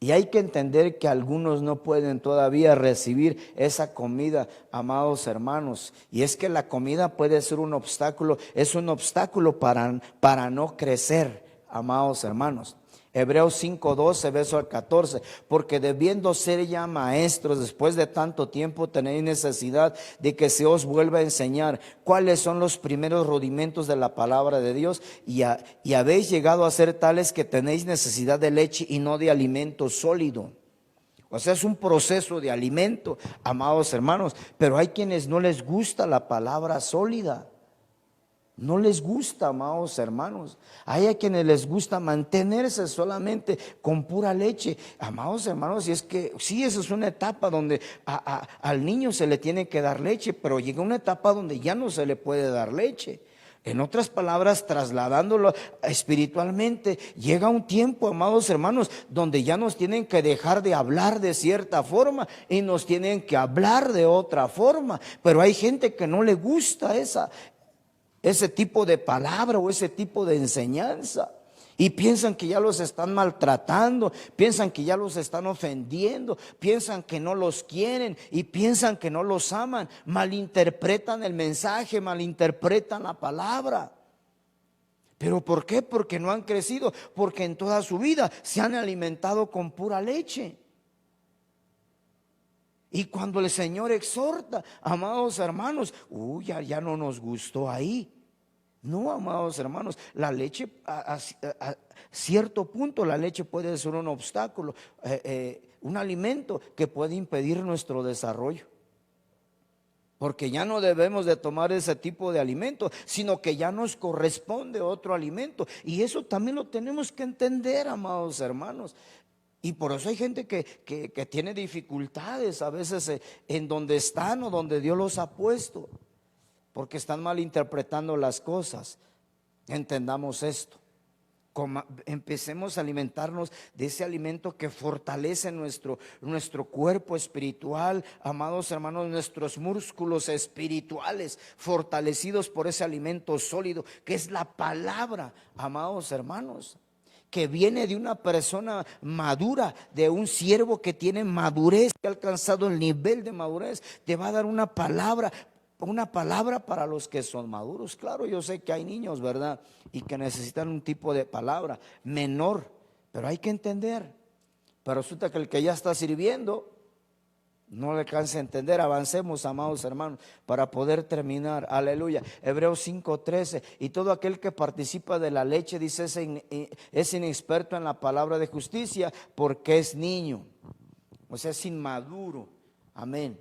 Y hay que entender que algunos no pueden todavía recibir esa comida, amados hermanos. Y es que la comida puede ser un obstáculo, es un obstáculo para no crecer, amados hermanos. Hebreos 5:12, verso al 14, porque debiendo ser ya maestros, después de tanto tiempo tenéis necesidad de que se os vuelva a enseñar cuáles son los primeros rudimentos de la palabra de Dios, y habéis llegado a ser tales que tenéis necesidad de leche y no de alimento sólido. O sea, es un proceso de alimento, amados hermanos, pero hay quienes no les gusta la palabra sólida. No les gusta, amados hermanos. Hay a quienes les gusta mantenerse solamente con pura leche. Amados hermanos, y es que sí, esa es una etapa donde al niño se le tiene que dar leche, pero llega una etapa donde ya no se le puede dar leche. En otras palabras, trasladándolo espiritualmente, llega un tiempo, amados hermanos, donde ya nos tienen que dejar de hablar de cierta forma y nos tienen que hablar de otra forma. Pero hay gente que no le gusta ese tipo de palabra o ese tipo de enseñanza, y piensan que ya los están maltratando, piensan que ya los están ofendiendo, piensan que no los quieren y piensan que no los aman. Malinterpretan el mensaje, malinterpretan la palabra. ¿Pero por qué? Porque no han crecido, porque en toda su vida se han alimentado con pura leche. Y cuando el Señor exhorta, amados hermanos, ya no nos gustó ahí. No, amados hermanos, la leche, a cierto punto la leche puede ser un obstáculo, un alimento que puede impedir nuestro desarrollo. Porque ya no debemos de tomar ese tipo de alimento, sino que ya nos corresponde otro alimento. Y eso también lo tenemos que entender, amados hermanos. Y por eso hay gente que tiene dificultades a veces en donde están o donde Dios los ha puesto, porque están malinterpretando las cosas. Entendamos esto. Empecemos a alimentarnos de ese alimento que fortalece nuestro cuerpo espiritual, amados hermanos, nuestros músculos espirituales, fortalecidos por ese alimento sólido que es la palabra, amados hermanos, que viene de una persona madura, de un siervo que tiene madurez, que ha alcanzado el nivel de madurez. Te va a dar una palabra para los que son maduros. Claro, yo sé que hay niños, ¿verdad? Y que necesitan un tipo de palabra menor, pero hay que entender. Pero resulta que el que ya está sirviendo no le alcanza a entender. Avancemos, amados hermanos, para poder terminar. Aleluya. Hebreos 5:13. Y todo aquel que participa de la leche, dice, es inexperto en la palabra de justicia, porque es niño. O sea, es inmaduro. Amén.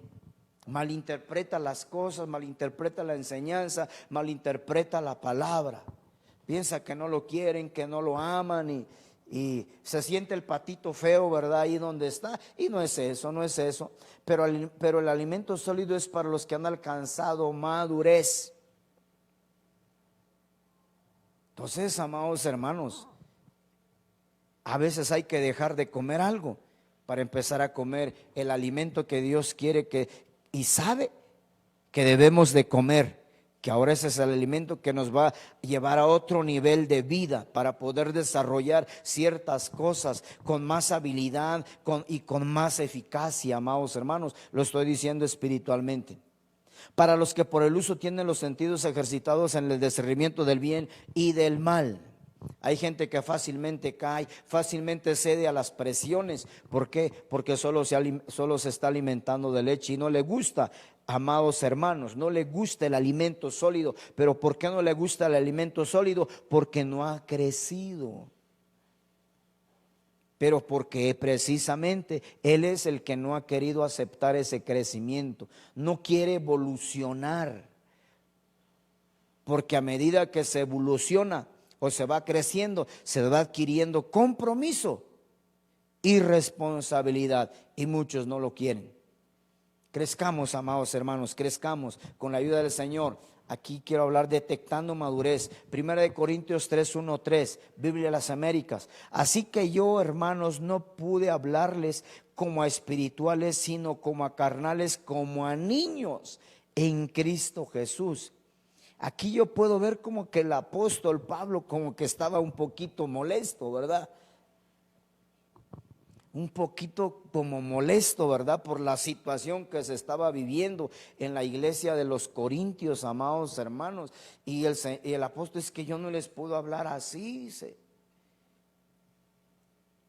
Malinterpreta las cosas, malinterpreta la enseñanza, malinterpreta la palabra. Piensa que no lo quieren, que no lo aman y se siente el patito feo, ¿verdad? Ahí donde está. Y no es eso, no es eso. Pero el alimento sólido es para los que han alcanzado madurez. Entonces, amados hermanos, a veces hay que dejar de comer algo para empezar a comer el alimento que Dios quiere y sabe que debemos de comer, que ahora ese es el alimento que nos va a llevar a otro nivel de vida para poder desarrollar ciertas cosas con más habilidad y con más eficacia, amados hermanos. Lo estoy diciendo espiritualmente. Para los que por el uso tienen los sentidos ejercitados en el discernimiento del bien y del mal. Hay gente que fácilmente cae, fácilmente cede a las presiones. ¿Por qué? Porque solo se está alimentando de leche y no le gusta, amados hermanos, no le gusta el alimento sólido. ¿Pero por qué no le gusta el alimento sólido? Porque no ha crecido. Pero porque precisamente él es el que no ha querido aceptar ese crecimiento, no quiere evolucionar. Porque a medida que se evoluciona o se va creciendo, se va adquiriendo compromiso y responsabilidad, y muchos no lo quieren. Crezcamos, amados hermanos, crezcamos con la ayuda del Señor. Aquí quiero hablar detectando madurez. 1 Corintios 3:1-3, Biblia de las Américas. Así que yo, hermanos, no pude hablarles como a espirituales, sino como a carnales, como a niños en Cristo Jesús. Aquí yo puedo ver como que el apóstol Pablo como que estaba un poquito molesto, ¿verdad? Un poquito como molesto, ¿verdad? Por la situación que se estaba viviendo en la iglesia de los Corintios, amados hermanos. Y el apóstol, es que yo no les puedo hablar así, dice,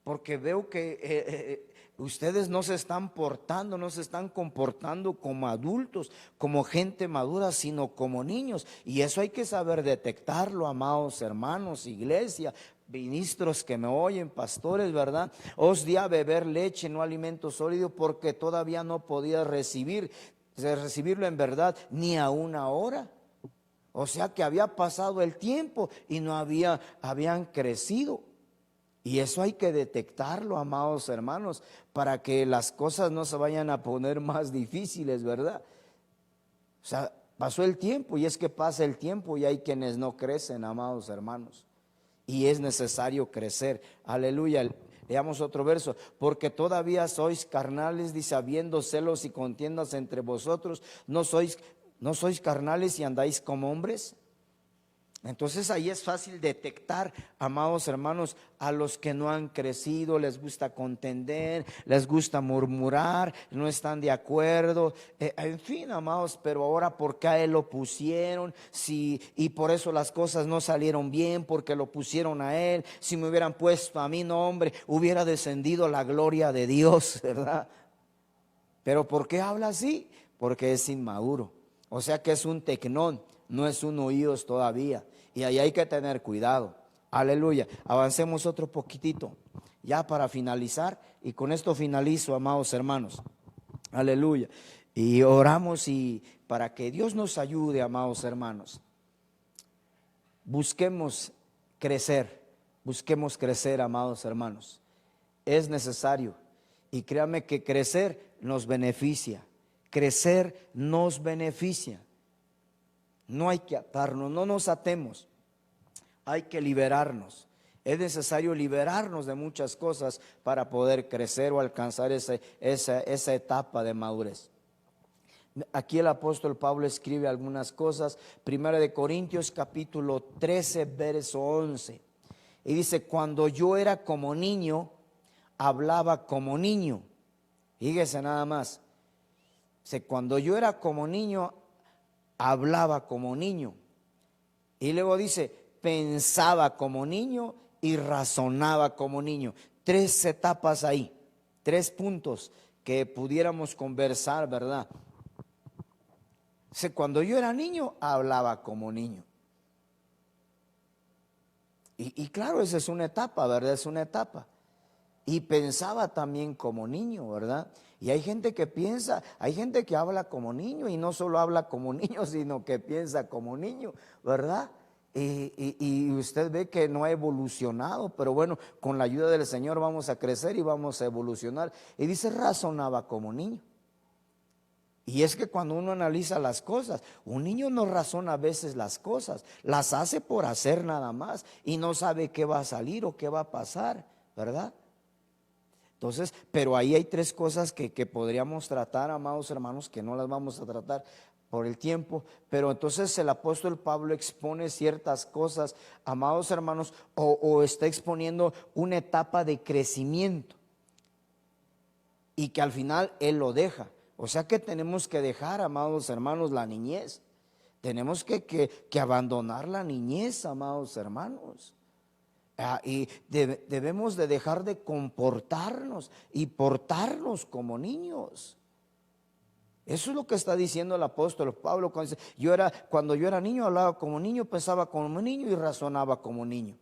porque veo que ustedes no se están portando, no se están comportando como adultos, como gente madura, sino como niños. Y eso hay que saber detectarlo, amados hermanos, iglesia, ministros que me oyen, pastores, ¿verdad? Os di a beber leche, no alimento sólido, porque todavía no podía recibirlo en verdad, ni aún ahora. O sea que había pasado el tiempo y no habían crecido. Y eso hay que detectarlo, amados hermanos, para que las cosas no se vayan a poner más difíciles, ¿verdad? O sea, pasó el tiempo, y es que pasa el tiempo y hay quienes no crecen, amados hermanos. Y es necesario crecer. Aleluya. Leamos otro verso. Porque todavía sois carnales, dice, habiendo celos y contiendas entre vosotros, ¿no sois carnales y andáis como hombres? Entonces ahí es fácil detectar, amados hermanos, a los que no han crecido, les gusta contender, les gusta murmurar, no están de acuerdo, en fin, amados, pero ahora ¿por qué a él lo pusieron? Si, y por eso las cosas no salieron bien, porque lo pusieron a él. Si me hubieran puesto a mí, no, hombre, hubiera descendido la gloria de Dios, ¿verdad? Pero ¿por qué habla así? Porque es inmaduro, o sea que es un tecnón, no es un oídos todavía. Y ahí hay que tener cuidado. Aleluya. Avancemos otro poquitito, ya para finalizar. Y con esto finalizo, amados hermanos. Aleluya. Y oramos y para que Dios nos ayude, amados hermanos. Busquemos crecer, amados hermanos. Es necesario. Y créame que crecer nos beneficia. Crecer nos beneficia. No hay que atarnos, no nos atemos, hay que liberarnos. Es necesario liberarnos de muchas cosas para poder crecer o alcanzar esa etapa de madurez. Aquí el apóstol Pablo escribe algunas cosas. Primera de Corintios capítulo 13 verso 11. Y dice: cuando yo era como niño, hablaba como niño. Fíjese nada más. Dice: cuando yo era como niño, hablaba como niño. Y luego dice: pensaba como niño y razonaba como niño. 3 etapas ahí, 3 puntos que pudiéramos conversar, ¿verdad? Dice: cuando yo era niño, hablaba como niño. Y claro, esa es una etapa, ¿verdad? Es una etapa. Y pensaba también como niño, ¿verdad? Y hay gente que piensa, hay gente que habla como niño y no solo habla como niño, sino que piensa como niño, ¿verdad? Y usted ve que no ha evolucionado, pero bueno, con la ayuda del Señor vamos a crecer y vamos a evolucionar. Y dice: razonaba como niño. Y es que cuando uno analiza las cosas, un niño no razona a veces las cosas, las hace por hacer nada más y no sabe qué va a salir o qué va a pasar, ¿verdad? Entonces, pero ahí hay 3 cosas que podríamos tratar, amados hermanos, que no las vamos a tratar por el tiempo. Pero entonces el apóstol Pablo expone ciertas cosas, amados hermanos, o está exponiendo una etapa de crecimiento y que al final él lo deja. O sea que tenemos que dejar, amados hermanos, la niñez. Tenemos que abandonar la niñez, amados hermanos. Y debemos de dejar de comportarnos y portarnos como niños. Eso es lo que está diciendo el apóstol Pablo cuando dice: cuando yo era niño, hablaba como niño, pensaba como niño y razonaba como niño.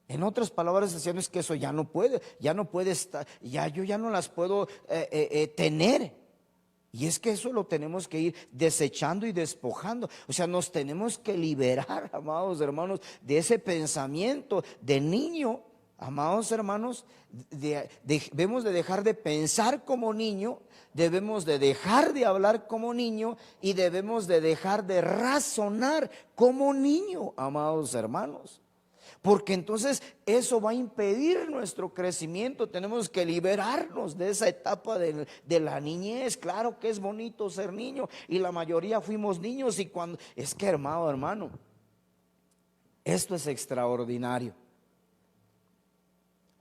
En otras palabras, decían: es que eso ya no puede estar, yo ya no las puedo tener. Y es que eso lo tenemos que ir desechando y despojando. O sea, nos tenemos que liberar, amados hermanos, de ese pensamiento de niño. Amados hermanos, debemos de dejar de pensar como niño, debemos de dejar de hablar como niño y debemos de dejar de razonar como niño, amados hermanos. Porque entonces eso va a impedir nuestro crecimiento. Tenemos que liberarnos de esa etapa de la niñez. Claro que es bonito ser niño y la mayoría fuimos niños. Y cuando es que, hermano, esto es extraordinario.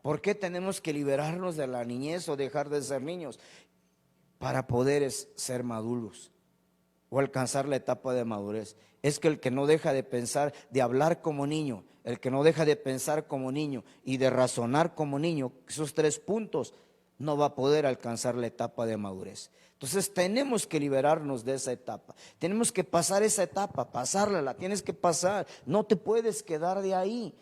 ¿Por qué tenemos que liberarnos de la niñez o dejar de ser niños? Para poder ser maduros o alcanzar la etapa de madurez. Es que el que no deja de pensar, de hablar como niño, el que no deja de pensar como niño y de razonar como niño, esos 3 puntos, no va a poder alcanzar la etapa de madurez. Entonces tenemos que liberarnos de esa etapa. Tenemos que pasar esa etapa, pasarla, la tienes que pasar. No te puedes quedar de ahí.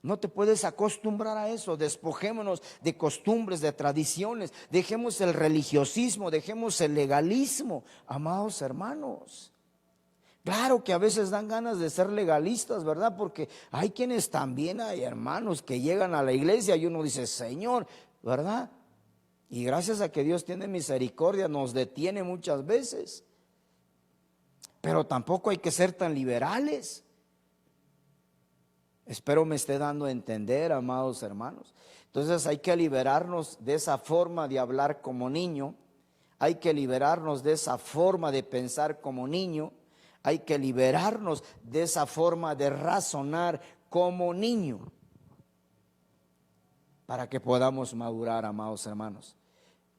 No te puedes acostumbrar a eso. Despojémonos de costumbres, de tradiciones. Dejemos el religiosismo, dejemos el legalismo, amados hermanos. Claro que a veces dan ganas de ser legalistas, ¿verdad? Porque hay quienes también, hay hermanos que llegan a la iglesia y uno dice: Señor, ¿verdad? Y gracias a que Dios tiene misericordia, nos detiene muchas veces. Pero tampoco hay que ser tan liberales. Espero me esté dando a entender, amados hermanos. Entonces hay que liberarnos de esa forma de hablar como niño. Hay que liberarnos de esa forma de pensar como niño. Hay que liberarnos de esa forma de razonar como niño para que podamos madurar, amados hermanos.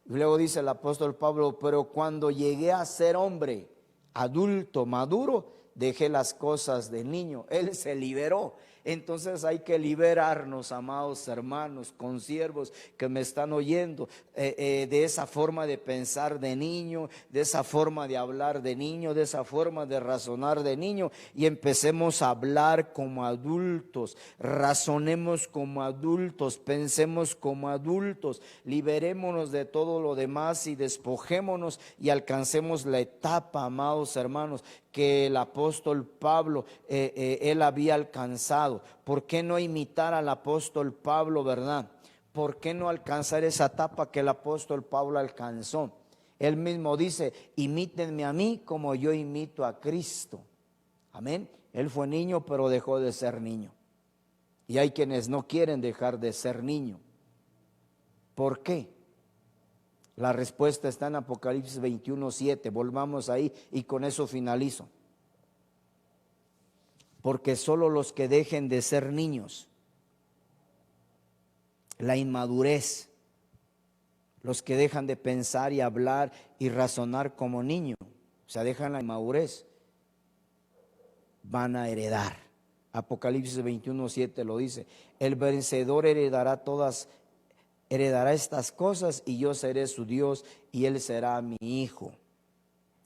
Y luego dice el apóstol Pablo, pero cuando llegué a ser hombre, adulto, maduro, dejé las cosas de niño. Él se liberó. Entonces hay que liberarnos, amados hermanos, consiervos que me están oyendo, de esa forma de pensar de niño, de esa forma de hablar de niño, de esa forma de razonar de niño, y empecemos a hablar como adultos, razonemos como adultos, pensemos como adultos, liberémonos de todo lo demás y despojémonos y alcancemos la etapa, amados hermanos, que el apóstol Pablo, él había alcanzado. ¿Por qué no imitar al apóstol Pablo, verdad? ¿Por qué no alcanzar esa etapa que el apóstol Pablo alcanzó? Él mismo dice, imítenme a mí como yo imito a Cristo. Amén. Él fue niño, pero dejó de ser niño. Y hay quienes no quieren dejar de ser niño. ¿Por qué? La respuesta está en Apocalipsis 21:7. Volvamos ahí y con eso finalizo. Porque solo los que dejen de ser niños, la inmadurez, los que dejan de pensar y hablar y razonar como niño, o sea, dejan la inmadurez, van a heredar. Apocalipsis 21:7 lo dice. El vencedor heredará estas cosas y yo seré su Dios y él será mi hijo.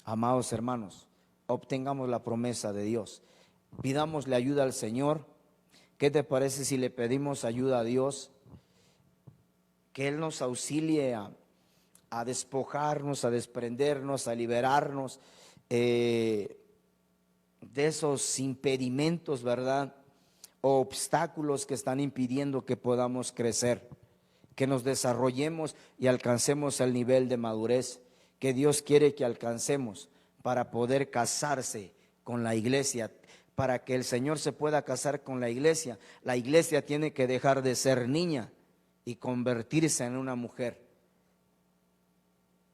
Amados hermanos, obtengamos la promesa de Dios. Pidámosle ayuda al Señor. ¿Qué te parece si le pedimos ayuda a Dios? Que Él nos auxilie a despojarnos, a desprendernos, a liberarnos de esos impedimentos, ¿verdad? O obstáculos que están impidiendo que podamos crecer, que nos desarrollemos y alcancemos el nivel de madurez que Dios quiere que alcancemos para poder casarse con la iglesia. Para que el Señor se pueda casar con la iglesia tiene que dejar de ser niña y convertirse en una mujer.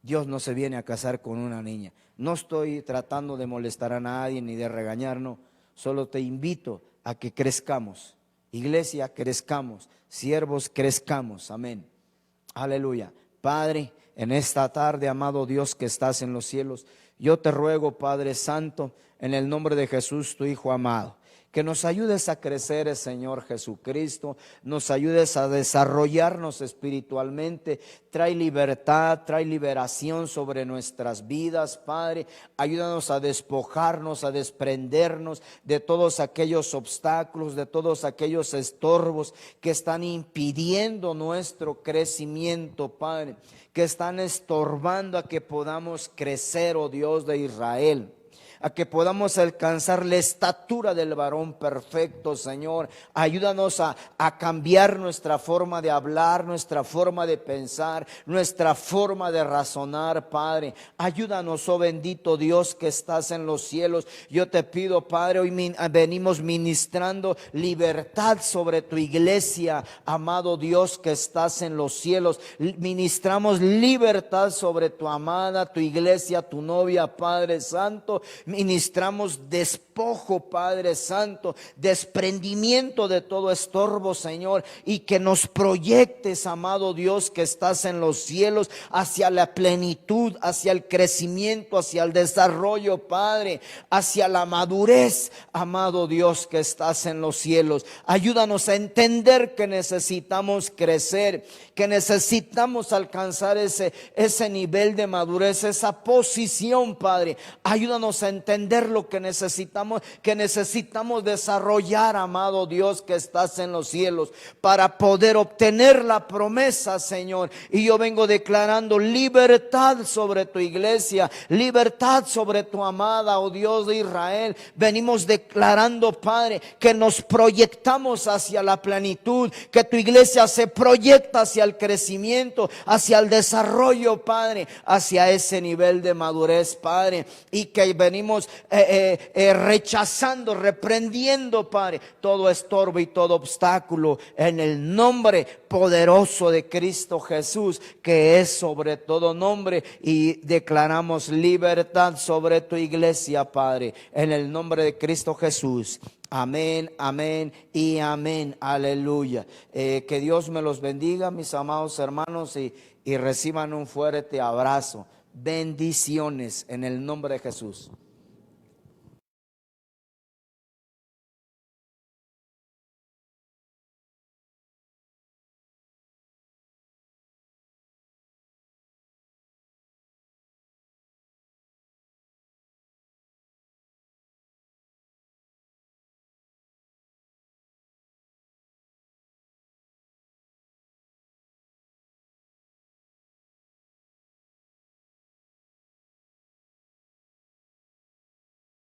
Dios no se viene a casar con una niña. No estoy tratando de molestar a nadie ni de regañar, no. Solo te invito a que crezcamos. Iglesia, crezcamos. Siervos, crezcamos. Amén. Aleluya. Padre, en esta tarde, amado Dios que estás en los cielos, yo te ruego, Padre Santo, en el nombre de Jesús, tu Hijo amado, que nos ayudes a crecer, Señor Jesucristo, nos ayudes a desarrollarnos espiritualmente. Trae libertad, trae liberación sobre nuestras vidas, Padre. Ayúdanos a despojarnos, a desprendernos de todos aquellos obstáculos, de todos aquellos estorbos que están impidiendo nuestro crecimiento, Padre, que están estorbando a que podamos crecer, oh Dios de Israel, a que podamos alcanzar la estatura del varón perfecto, Señor. Ayúdanos a cambiar nuestra forma de hablar, nuestra forma de pensar, nuestra forma de razonar, Padre. Ayúdanos, oh bendito Dios que estás en los cielos. Yo te pido, Padre, hoy venimos ministrando libertad sobre tu iglesia, amado Dios que estás en los cielos. Ministramos libertad sobre tu amada, tu iglesia, tu novia, Padre Santo. Ministramos despojo, Padre Santo, desprendimiento de todo estorbo, Señor, y que nos proyectes, amado Dios que estás en los cielos, hacia la plenitud, hacia el crecimiento, hacia el desarrollo, Padre, hacia la madurez, amado Dios que estás en los cielos. Ayúdanos a entender que necesitamos crecer, que necesitamos alcanzar ese nivel de madurez, esa posición, Padre. Ayúdanos a entender lo que necesitamos desarrollar, amado Dios que estás en los cielos, para poder obtener la promesa, Señor. Y yo vengo declarando libertad sobre tu iglesia, libertad sobre tu amada, oh Dios de Israel. Venimos declarando, Padre, que nos proyectamos hacia la plenitud, que tu iglesia se proyecta hacia el crecimiento, hacia el desarrollo, Padre, hacia ese nivel de madurez, Padre, y que venimos rechazando, reprendiendo, Padre, todo estorbo y todo obstáculo en el nombre poderoso de Cristo Jesús, que es sobre todo nombre, y declaramos libertad sobre tu iglesia, Padre, en el nombre de Cristo Jesús. Amén, amén y amén. Aleluya. Que Dios me los bendiga, mis amados hermanos, y reciban un fuerte abrazo. Bendiciones en el nombre de Jesús.